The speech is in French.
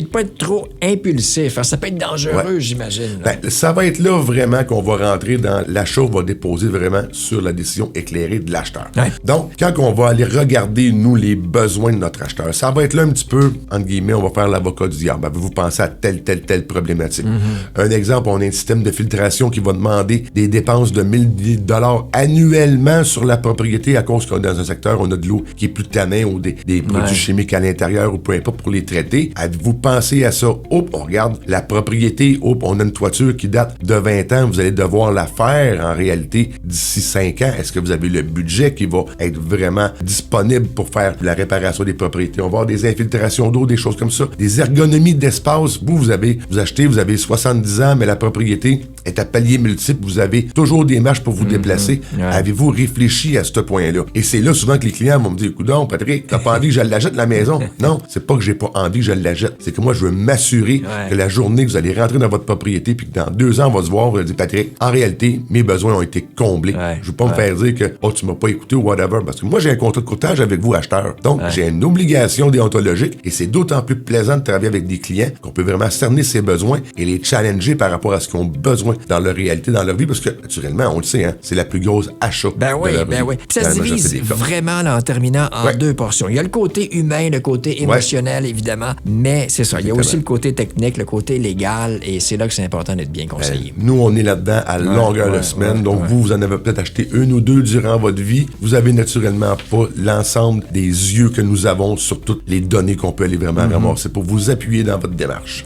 de pas être trop impulsif. Ça peut être dangereux, j'imagine. Ça va être là vraiment qu'on va rentrer dans l'achat, on va déposer vraiment sur la décision éclairée de l'acheteur. Donc, quand on va aller regarder, nous, les besoins de notre acheteur, ça va être là un petit peu, entre guillemets, on va faire l'avocat du diable. Avez-vous pensé à telle problématique? Un exemple, on a un système de filtration qui va demander des dépenses de 1000 $ annuellement sur la propriété à cause qu'on est dans un secteur, on a de l'eau qui est plus tannée ou des produits chimiques à l'intérieur ou peu importe pour les traiter. Avez-vous pensé à ça? On regarde la propriété, on a une toiture qui date de 20 ans, vous allez devoir la faire en réalité d'ici 5 ans. Est-ce que vous avez le budget qui va être vraiment disponible pour faire la réparation des propriétés? On va avoir des infiltrations d'eau, des choses comme ça. Des ergonomies d'espace. Vous achetez, vous avez 70 ans, mais la propriété est à paliers multiples. Vous avez toujours des marches pour vous déplacer. Avez-vous réfléchi à ce point-là? Et c'est là souvent que les clients vont me dire, écoute, Patrick, t'as pas envie que je l'achète la maison? Non, c'est pas que j'ai pas envie que je l'achète. C'est que moi, je veux m'assurer que la journée que vous allez rentrer dans votre propriété puis que dans 2 ans, on va se voir, vous allez dire, Patrick, en réalité, mes besoins ont été comblés. Je veux pas me faire dire que, tu m'as pas écouté ou whatever, parce que moi, j'ai un contrat de courtage avec vous, acheteur. Donc, j'ai une obligation déontologique et c'est d'autant plus plaisant de travailler avec des clients qu'on peut vraiment cerner ses besoins et les challenger par rapport à ce qu'ils ont besoin dans leur réalité, dans leur vie, parce que, naturellement, on le sait, c'est la plus grosse achat de leur vie. Puis ça se divise vraiment, là, en terminant, en 2 portions. Il y a le côté humain, le côté émotionnel, évidemment, mais c'est ça. Il y a aussi le côté technique, le côté légal, et c'est là que c'est important d'être bien conseillé. Nous, on est là-dedans à longueur de semaine, donc vous en avez peut-être acheté 1 ou 2 durant votre vie. Vous avez naturellement pas l'ensemble des yeux que nous avons sur toutes les données qu'on peut aller vraiment ramasser pour vous appuyer dans votre démarche.